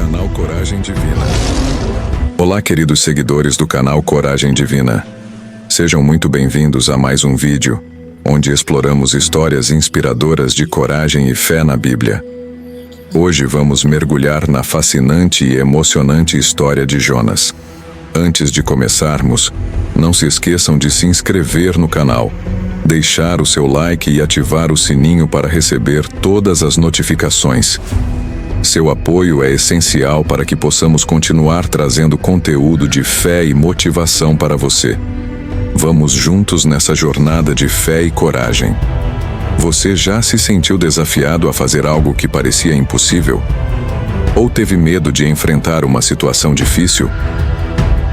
Canal Coragem Divina. Olá, queridos seguidores do canal Coragem Divina. Sejam muito bem-vindos a mais um vídeo, onde exploramos histórias inspiradoras de coragem e fé na Bíblia. Hoje vamos mergulhar na fascinante e emocionante história de Jonas. Antes de começarmos, não se esqueçam de se inscrever no canal, deixar o seu like e ativar o sininho para receber todas as notificações. Seu apoio é essencial para que possamos continuar trazendo conteúdo de fé e motivação para você. Vamos juntos nessa jornada de fé e coragem. Você já se sentiu desafiado a fazer algo que parecia impossível? Ou teve medo de enfrentar uma situação difícil?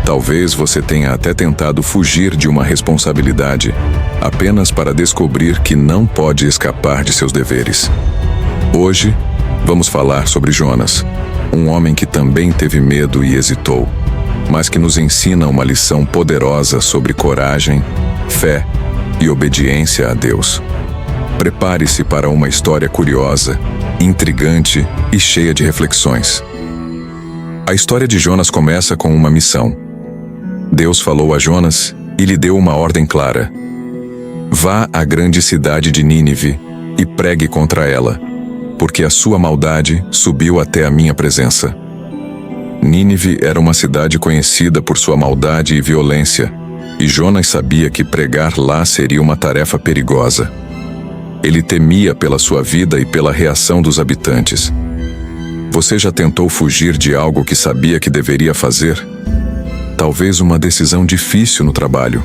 Talvez você tenha até tentado fugir de uma responsabilidade, apenas para descobrir que não pode escapar de seus deveres. Hoje, vamos falar sobre Jonas, um homem que também teve medo e hesitou, mas que nos ensina uma lição poderosa sobre coragem, fé e obediência a Deus. Prepare-se para uma história curiosa, intrigante e cheia de reflexões. A história de Jonas começa com uma missão. Deus falou a Jonas e lhe deu uma ordem clara: vá à grande cidade de Nínive e pregue contra ela, porque a sua maldade subiu até a minha presença. Nínive era uma cidade conhecida por sua maldade e violência, e Jonas sabia que pregar lá seria uma tarefa perigosa. Ele temia pela sua vida e pela reação dos habitantes. Você já tentou fugir de algo que sabia que deveria fazer? Talvez uma decisão difícil no trabalho,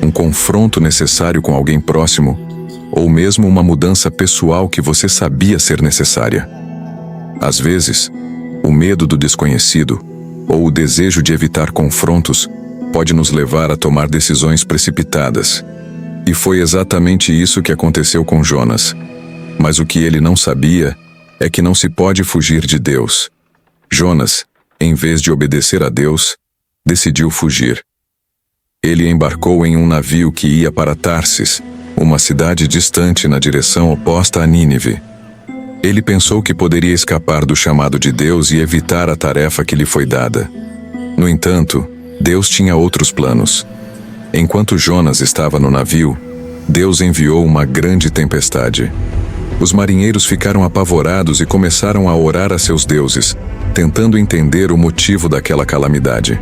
um confronto necessário com alguém próximo, ou mesmo uma mudança pessoal que você sabia ser necessária. Às vezes, o medo do desconhecido, ou o desejo de evitar confrontos, pode nos levar a tomar decisões precipitadas. E foi exatamente isso que aconteceu com Jonas. Mas o que ele não sabia é que não se pode fugir de Deus. Jonas, em vez de obedecer a Deus, decidiu fugir. Ele embarcou em um navio que ia para Tarsis, uma cidade distante na direção oposta a Nínive. Ele pensou que poderia escapar do chamado de Deus e evitar a tarefa que lhe foi dada. No entanto, Deus tinha outros planos. Enquanto Jonas estava no navio, Deus enviou uma grande tempestade. Os marinheiros ficaram apavorados e começaram a orar a seus deuses, tentando entender o motivo daquela calamidade.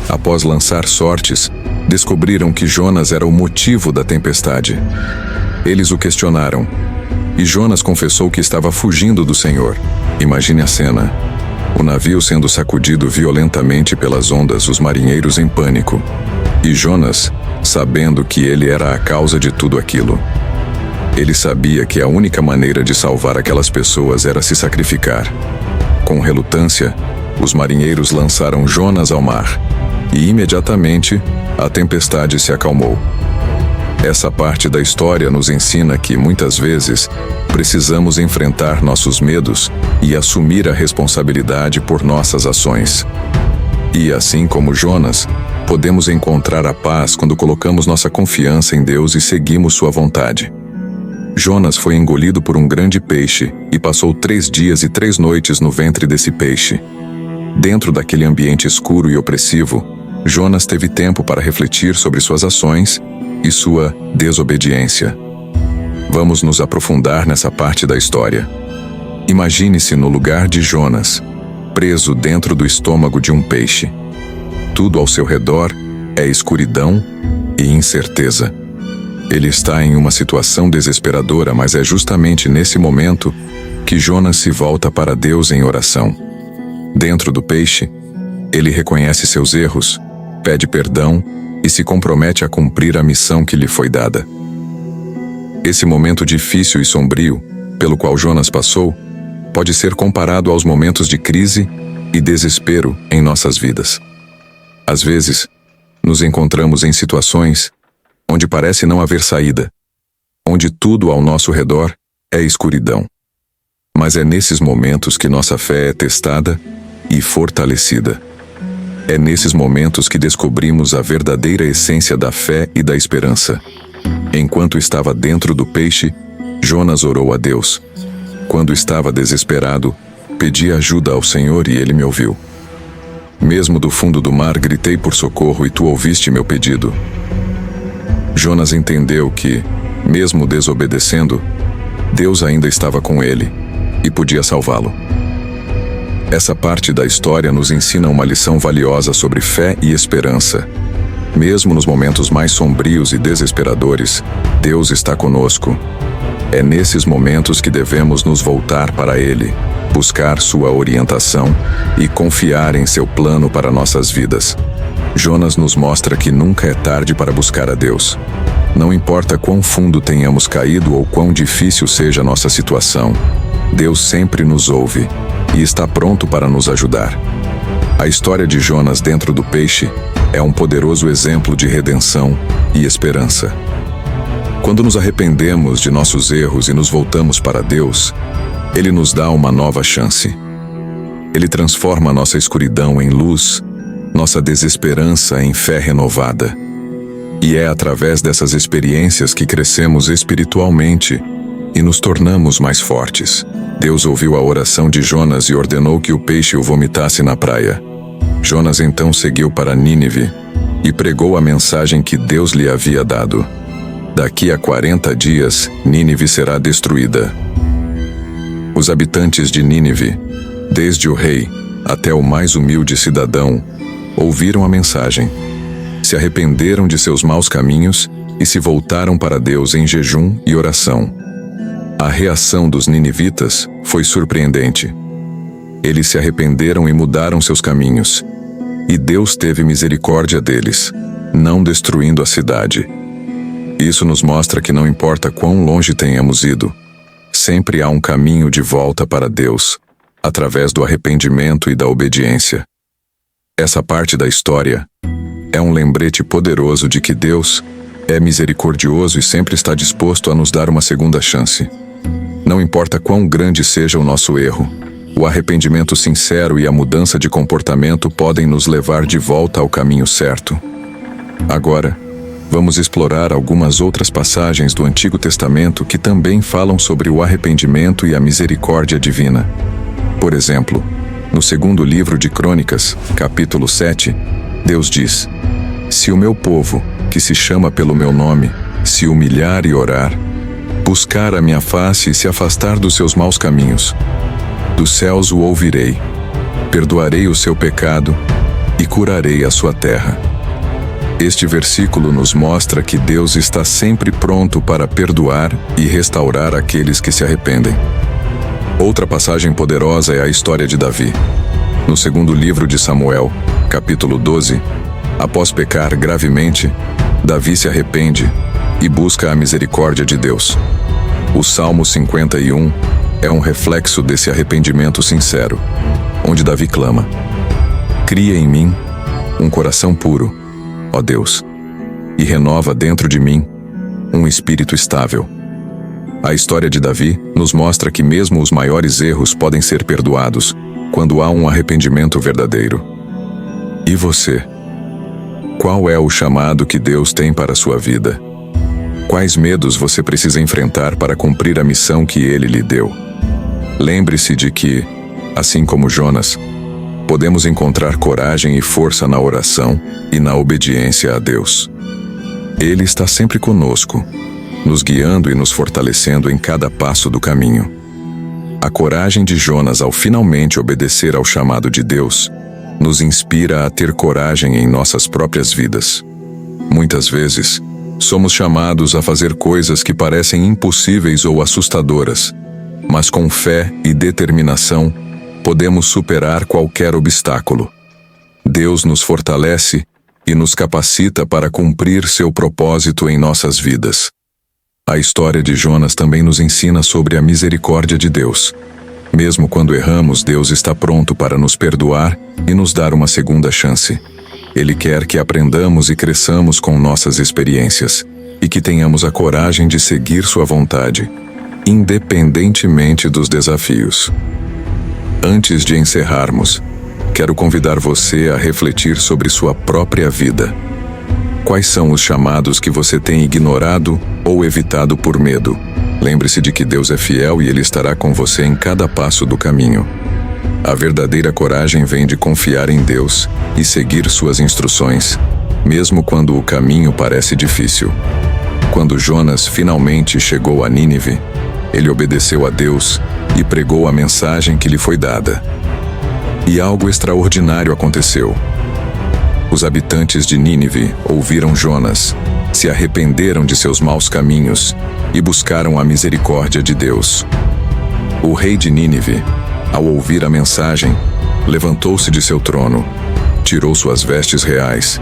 Após lançar sortes, descobriram que Jonas era o motivo da tempestade. Eles o questionaram, e Jonas confessou que estava fugindo do Senhor. Imagine a cena: o navio sendo sacudido violentamente pelas ondas, os marinheiros em pânico, e Jonas sabendo que ele era a causa de tudo aquilo. Ele sabia que a única maneira de salvar aquelas pessoas era se sacrificar. Com relutância, os marinheiros lançaram Jonas ao mar, e imediatamente a tempestade se acalmou. Essa parte da história nos ensina que, muitas vezes, precisamos enfrentar nossos medos e assumir a responsabilidade por nossas ações. E, assim como Jonas, podemos encontrar a paz quando colocamos nossa confiança em Deus e seguimos sua vontade. Jonas foi engolido por um grande peixe e passou 3 dias e 3 noites no ventre desse peixe. Dentro daquele ambiente escuro e opressivo, Jonas teve tempo para refletir sobre suas ações e sua desobediência. Vamos nos aprofundar nessa parte da história. Imagine-se no lugar de Jonas, preso dentro do estômago de um peixe. Tudo ao seu redor é escuridão e incerteza. Ele está em uma situação desesperadora, mas é justamente nesse momento que Jonas se volta para Deus em oração. Dentro do peixe, ele reconhece seus erros, pede perdão e se compromete a cumprir a missão que lhe foi dada. Esse momento difícil e sombrio, pelo qual Jonas passou, pode ser comparado aos momentos de crise e desespero em nossas vidas. Às vezes, nos encontramos em situações onde parece não haver saída, onde tudo ao nosso redor é escuridão. Mas é nesses momentos que nossa fé é testada e fortalecida. É nesses momentos que descobrimos a verdadeira essência da fé e da esperança. Enquanto estava dentro do peixe, Jonas orou a Deus. Quando estava desesperado, pedi ajuda ao Senhor e Ele me ouviu. Mesmo do fundo do mar gritei por socorro e tu ouviste meu pedido. Jonas entendeu que, mesmo desobedecendo, Deus ainda estava com ele e podia salvá-lo. Essa parte da história nos ensina uma lição valiosa sobre fé e esperança. Mesmo nos momentos mais sombrios e desesperadores, Deus está conosco. É nesses momentos que devemos nos voltar para Ele, buscar sua orientação e confiar em seu plano para nossas vidas. Jonas nos mostra que nunca é tarde para buscar a Deus. Não importa quão fundo tenhamos caído ou quão difícil seja nossa situação, Deus sempre nos ouve e está pronto para nos ajudar. A história de Jonas dentro do peixe é um poderoso exemplo de redenção e esperança. Quando nos arrependemos de nossos erros e nos voltamos para Deus, Ele nos dá uma nova chance. Ele transforma nossa escuridão em luz, nossa desesperança em fé renovada. E é através dessas experiências que crescemos espiritualmente e nos tornamos mais fortes. Deus ouviu a oração de Jonas e ordenou que o peixe o vomitasse na praia. Jonas então seguiu para Nínive e pregou a mensagem que Deus lhe havia dado. Daqui a 40 dias, Nínive será destruída. Os habitantes de Nínive, desde o rei até o mais humilde cidadão, ouviram a mensagem, se arrependeram de seus maus caminhos e se voltaram para Deus em jejum e oração. A reação dos ninivitas foi surpreendente. Eles se arrependeram e mudaram seus caminhos, e Deus teve misericórdia deles, não destruindo a cidade. Isso nos mostra que não importa quão longe tenhamos ido, sempre há um caminho de volta para Deus, através do arrependimento e da obediência. Essa parte da história é um lembrete poderoso de que Deus é misericordioso e sempre está disposto a nos dar uma segunda chance. Não importa quão grande seja o nosso erro, o arrependimento sincero e a mudança de comportamento podem nos levar de volta ao caminho certo. Agora, vamos explorar algumas outras passagens do Antigo Testamento que também falam sobre o arrependimento e a misericórdia divina. Por exemplo, no segundo livro de Crônicas, capítulo 7, Deus diz: "Se o meu povo, que se chama pelo meu nome, se humilhar e orar, buscar a minha face e se afastar dos seus maus caminhos, dos céus o ouvirei, perdoarei o seu pecado e curarei a sua terra." Este versículo nos mostra que Deus está sempre pronto para perdoar e restaurar aqueles que se arrependem. Outra passagem poderosa é a história de Davi. No segundo livro de Samuel, capítulo 12, após pecar gravemente, Davi se arrepende e busca a misericórdia de Deus. O Salmo 51 é um reflexo desse arrependimento sincero, onde Davi clama: "Cria em mim um coração puro, ó Deus, e renova dentro de mim um espírito estável." A história de Davi nos mostra que mesmo os maiores erros podem ser perdoados quando há um arrependimento verdadeiro. E você? Qual é o chamado que Deus tem para a sua vida? Quais medos você precisa enfrentar para cumprir a missão que Ele lhe deu? Lembre-se de que, assim como Jonas, podemos encontrar coragem e força na oração e na obediência a Deus. Ele está sempre conosco, nos guiando e nos fortalecendo em cada passo do caminho. A coragem de Jonas ao finalmente obedecer ao chamado de Deus nos inspira a ter coragem em nossas próprias vidas. Muitas vezes, somos chamados a fazer coisas que parecem impossíveis ou assustadoras, mas com fé e determinação, podemos superar qualquer obstáculo. Deus nos fortalece e nos capacita para cumprir seu propósito em nossas vidas. A história de Jonas também nos ensina sobre a misericórdia de Deus. Mesmo quando erramos, Deus está pronto para nos perdoar e nos dar uma segunda chance. Ele quer que aprendamos e cresçamos com nossas experiências, e que tenhamos a coragem de seguir sua vontade, independentemente dos desafios. Antes de encerrarmos, quero convidar você a refletir sobre sua própria vida. Quais são os chamados que você tem ignorado ou evitado por medo? Lembre-se de que Deus é fiel e Ele estará com você em cada passo do caminho. A verdadeira coragem vem de confiar em Deus e seguir suas instruções, mesmo quando o caminho parece difícil. Quando Jonas finalmente chegou a Nínive, ele obedeceu a Deus e pregou a mensagem que lhe foi dada. E algo extraordinário aconteceu. Os habitantes de Nínive ouviram Jonas, se arrependeram de seus maus caminhos e buscaram a misericórdia de Deus. O rei de Nínive, ao ouvir a mensagem, levantou-se de seu trono, tirou suas vestes reais,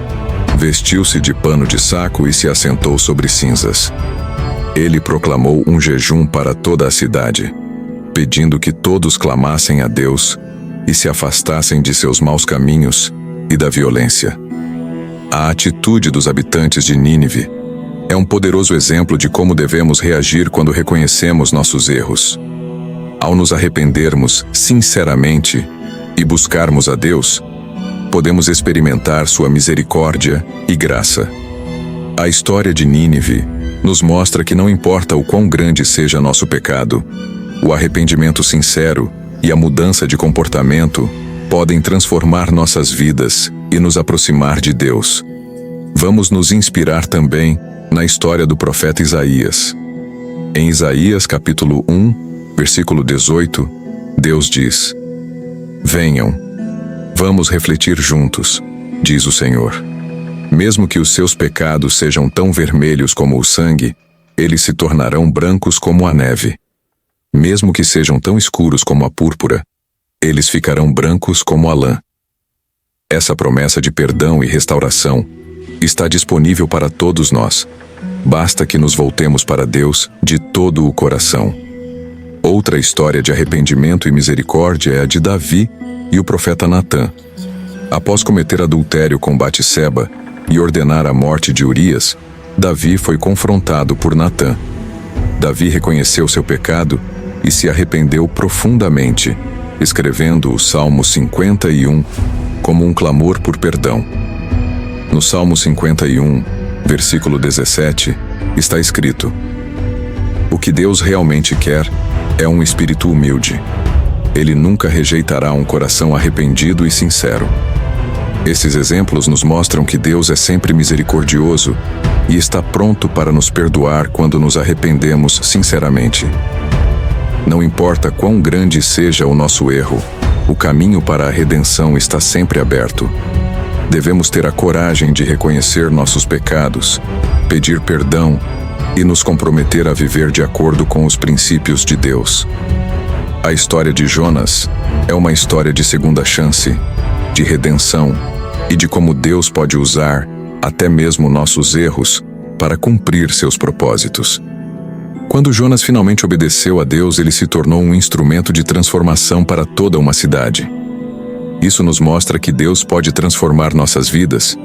vestiu-se de pano de saco e se assentou sobre cinzas. Ele proclamou um jejum para toda a cidade, pedindo que todos clamassem a Deus e se afastassem de seus maus caminhos e da violência. A atitude dos habitantes de Nínive é um poderoso exemplo de como devemos reagir quando reconhecemos nossos erros. Ao nos arrependermos sinceramente e buscarmos a Deus, podemos experimentar sua misericórdia e graça. A história de Nínive nos mostra que não importa o quão grande seja nosso pecado, o arrependimento sincero e a mudança de comportamento podem transformar nossas vidas e nos aproximar de Deus. Vamos nos inspirar também na história do profeta Isaías. Em Isaías capítulo 1, versículo 18, Deus diz: "Venham, vamos refletir juntos, diz o Senhor. Mesmo que os seus pecados sejam tão vermelhos como o sangue, eles se tornarão brancos como a neve. Mesmo que sejam tão escuros como a púrpura, eles ficarão brancos como a lã." Essa promessa de perdão e restauração está disponível para todos nós. Basta que nos voltemos para Deus de todo o coração. Outra história de arrependimento e misericórdia é a de Davi e o profeta Natã. Após cometer adultério com Batseba e ordenar a morte de Urias, Davi foi confrontado por Natã. Davi reconheceu seu pecado e se arrependeu profundamente, escrevendo o Salmo 51 como um clamor por perdão. No Salmo 51, versículo 17, está escrito: "O que Deus realmente quer é um espírito humilde. Ele nunca rejeitará um coração arrependido e sincero." Esses exemplos nos mostram que Deus é sempre misericordioso e está pronto para nos perdoar quando nos arrependemos sinceramente. Não importa quão grande seja o nosso erro, o caminho para a redenção está sempre aberto. Devemos ter a coragem de reconhecer nossos pecados, pedir perdão e nos comprometer a viver de acordo com os princípios de Deus. A história de Jonas é uma história de segunda chance, de redenção e de como Deus pode usar até mesmo nossos erros para cumprir seus propósitos. Quando Jonas finalmente obedeceu a Deus, ele se tornou um instrumento de transformação para toda uma cidade. Isso nos mostra que Deus pode transformar nossas vidas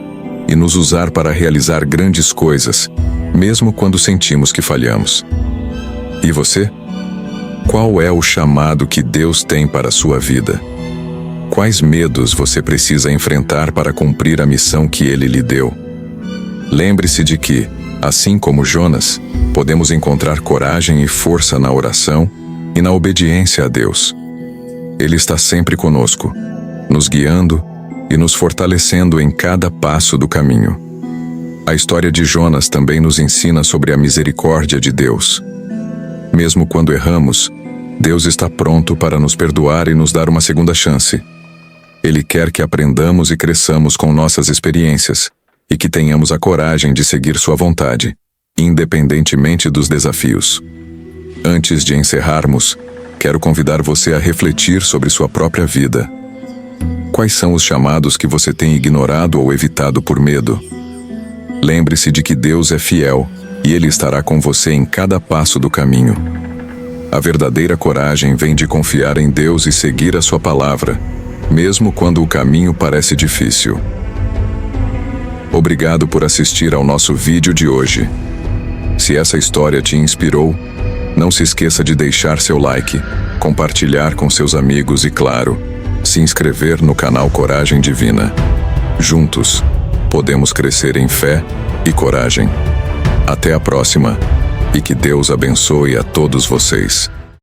e nos usar para realizar grandes coisas, mesmo quando sentimos que falhamos. E você? Qual é o chamado que Deus tem para a sua vida? Quais medos você precisa enfrentar para cumprir a missão que Ele lhe deu? Lembre-se de que, assim como Jonas, podemos encontrar coragem e força na oração e na obediência a Deus. Ele está sempre conosco, nos guiando e nos fortalecendo em cada passo do caminho. A história de Jonas também nos ensina sobre a misericórdia de Deus. Mesmo quando erramos, Deus está pronto para nos perdoar e nos dar uma segunda chance. Ele quer que aprendamos e cresçamos com nossas experiências e que tenhamos a coragem de seguir sua vontade, independentemente dos desafios. Antes de encerrarmos, quero convidar você a refletir sobre sua própria vida. Quais são os chamados que você tem ignorado ou evitado por medo? Lembre-se de que Deus é fiel e Ele estará com você em cada passo do caminho. A verdadeira coragem vem de confiar em Deus e seguir a sua palavra, mesmo quando o caminho parece difícil. Obrigado por assistir ao nosso vídeo de hoje. Se essa história te inspirou, não se esqueça de deixar seu like, compartilhar com seus amigos e, claro, se inscrever no canal Coragem Divina. Juntos, podemos crescer em fé e coragem. Até a próxima, e que Deus abençoe a todos vocês.